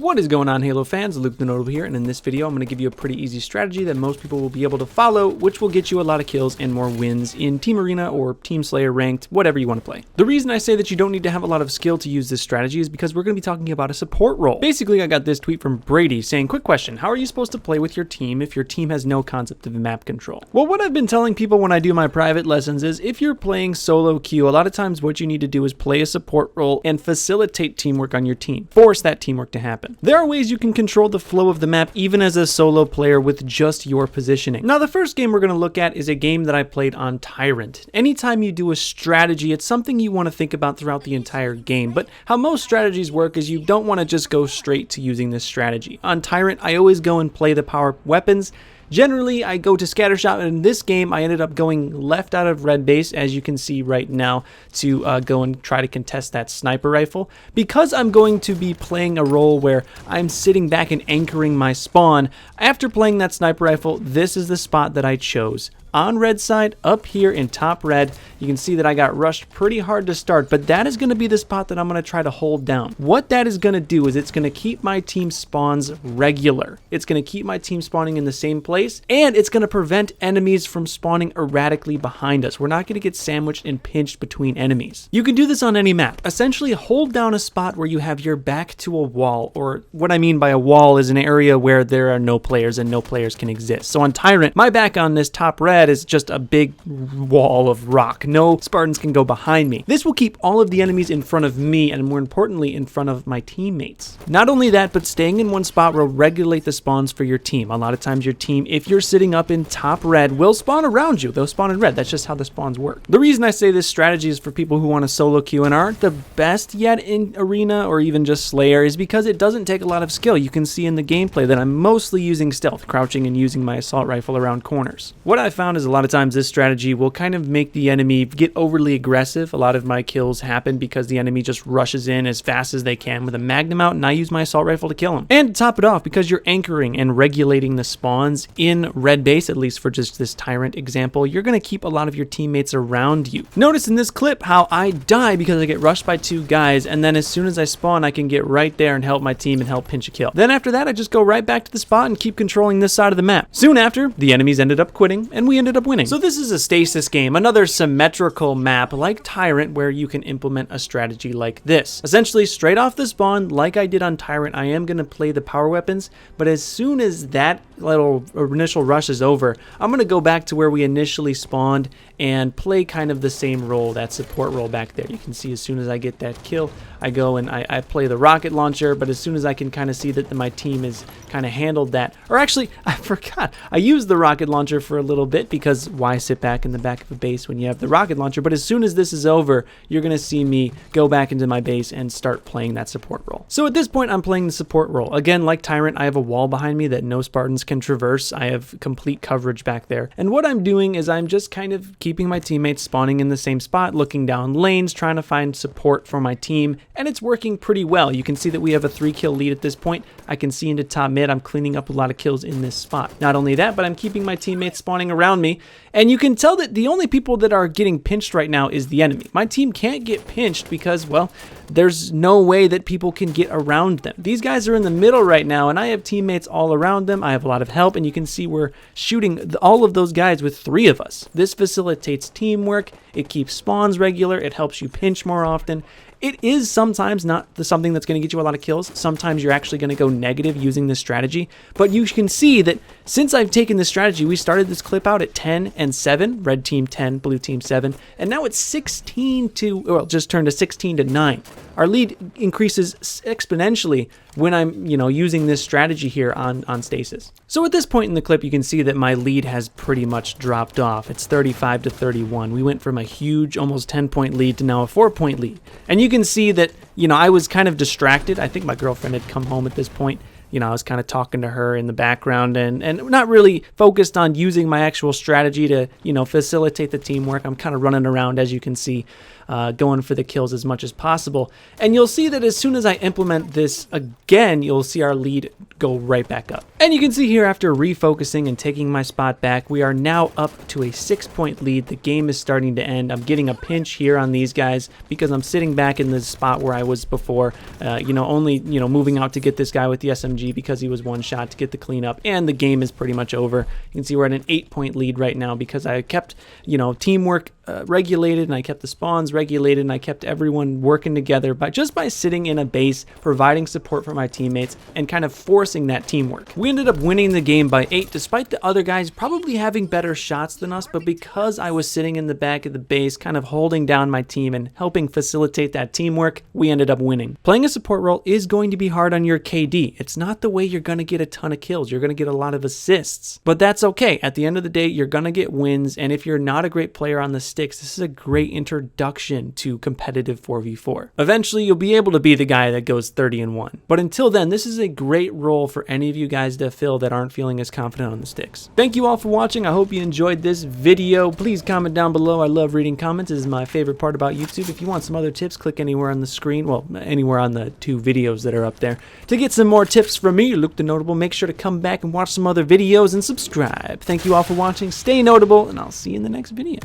What is going on, Halo fans? Luke TheNotable here, and in this video I'm going to give you a pretty easy strategy that most people will be able to follow, which will get you a lot of kills and more wins in Team Arena or Team Slayer ranked, whatever you want to play. The reason I say that you don't need to have a lot of skill to use this strategy is because we're going to be talking about a support role. Basically, I got this tweet from Brady saying, quick question, how are you supposed to play with your team if your team has no concept of map control? Well, what I've been telling people when I do my private lessons is if you're playing solo queue, a lot of times what you need to do is play a support role and facilitate teamwork on your team. Force that teamwork to happen. There are ways you can control the flow of the map even as a solo player with just your positioning. Now, the first game we're going to look at is a game that I played on Tyrant. Anytime you do a strategy, it's something you want to think about throughout the entire game, but how most strategies work is you don't want to just go straight to using this strategy. On Tyrant, I always go and play the power weapons. Generally, I go to Scattershot, and in this game, I ended up going left out of red base, as you can see right now, to go and try to contest that sniper rifle. Because I'm going to be playing a role where I'm sitting back and anchoring my spawn, after playing that sniper rifle, this is the spot that I chose. On red side, up here in top red, you can see that I got rushed pretty hard to start, but that is going to be the spot that I'm going to try to hold down. What that is going to do is it's going to keep my team spawns regular. It's going to keep my team spawning in the same place, and it's going to prevent enemies from spawning erratically behind us. We're not going to get sandwiched and pinched between enemies. You can do this on any map. Essentially, hold down a spot where you have your back to a wall, or what I mean by a wall is an area where there are no players and no players can exist. So on Tyrant, my back on this top red is just a big wall of rock. No Spartans can go behind me. This will keep all of the enemies in front of me and more importantly in front of my teammates. Not only that, but staying in one spot will regulate the spawns for your team. A lot of times your team, if you're sitting up in top red, will spawn around you. They'll spawn in red. That's just how the spawns work. The reason I say this strategy is for people who want to solo queue and aren't the best yet in Arena or even just Slayer is because it doesn't take a lot of skill. You can see in the gameplay that I'm mostly using stealth, crouching and using my assault rifle around corners. What I found is a lot of times this strategy will kind of make the enemy get overly aggressive. A lot of my kills happen because the enemy just rushes in as fast as they can with a magnum out, and I use my assault rifle to kill him. And to top it off, because you're anchoring and regulating the spawns in red base, at least for just this Tyrant example, you're going to keep a lot of your teammates around you. Notice in this clip how I die because I get rushed by two guys, and then as soon as I spawn, I can get right there and help my team and help pinch a kill. Then after that, I just go right back to the spot and keep controlling this side of the map. Soon after, the enemies ended up quitting, and we ended up winning. So this is a stasis game, another symmetrical map like Tyrant where you can implement a strategy like this. Essentially, straight off the spawn, like I did on Tyrant, I am going to play the power weapons, but as soon as that little initial rush is over, I'm going to go back to where we initially spawned and play kind of the same role, that support role back there. You can see as soon as I get that kill, I go and I play the rocket launcher, but as soon as I can kind of see that my team has kind of handled that, or actually, I forgot, I used the rocket launcher for a little bit because why sit back in the back of a base when you have the rocket launcher? But as soon as this is over, you're going to see me go back into my base and start playing that support role. So at this point, I'm playing the support role. Again, like Tyrant, I have a wall behind me that no Spartans can traverse. I have complete coverage back there. And what I'm doing is I'm just kind of keeping my teammates spawning in the same spot, looking down lanes, trying to find support for my team, and it's working pretty well. You can see that we have a 3-kill lead at this point. I can see into top mid. I'm cleaning up a lot of kills in this spot. Not only that, but I'm keeping my teammates spawning around me, and you can tell that the only people that are getting pinched right now is the enemy. My team can't get pinched because, well, there's no way that people can get around them. These guys are in the middle right now, and I have teammates all around them. I have a lot of help, and you can see we're shooting all of those guys with 3 of us. This facilitates teamwork. It keeps spawns regular. It helps you pinch more often. It is sometimes not something that's going to get you a lot of kills. Sometimes you're actually going to go negative using this strategy. But you can see that since I've taken this strategy, we started this clip out at 10 and 7. Red team 10, blue team 7. And now it's 16 to, well, just turned to 16 to 9. Our lead increases exponentially when I'm, using this strategy here on stasis. So at this point in the clip, you can see that my lead has pretty much dropped off. It's 35 to 31. We went from a huge, almost 10-point lead to now a 4-point lead. And you can see that, I was kind of distracted. I think my girlfriend had come home at this point. I was kind of talking to her in the background and not really focused on using my actual strategy to, facilitate the teamwork. I'm kind of running around, as you can see, going for the kills as much as possible. And you'll see that as soon as I implement this again, you'll see our lead go right back up. And you can see here, after refocusing and taking my spot back, we are now up to a 6-point lead. The game is starting to end. I'm getting a pinch here on these guys because I'm sitting back in the spot where I was before, only, moving out to get this guy with the SMG because he was one shot to get the cleanup, and the game is pretty much over. You can see we're at an 8-point lead right now because I kept, teamwork regulated, and I kept the spawns regulated, and I kept everyone working together just by sitting in a base, providing support for my teammates, and kind of forcing that teamwork. We ended up winning the game by 8, despite the other guys probably having better shots than us, but because I was sitting in the back of the base, kind of holding down my team and helping facilitate that teamwork, we ended up winning. Playing a support role is going to be hard on your KD. It's not the way you're going to get a ton of kills. You're going to get a lot of assists, but that's okay. At the end of the day, you're going to get wins, and if you're not a great player on the sticks, this is a great introduction to competitive 4v4. Eventually, you'll be able to be the guy that goes 30-1. But until then, this is a great role for any of you guys to fill that aren't feeling as confident on the sticks. Thank you all for watching. I hope you enjoyed this video. Please comment down below. I love reading comments. It is my favorite part about YouTube. If you want some other tips, click anywhere on the screen. Well, anywhere on the 2 videos that are up there. To get some more tips from me, Luke the Notable, make sure to come back and watch some other videos and subscribe. Thank you all for watching. Stay notable, and I'll see you in the next video.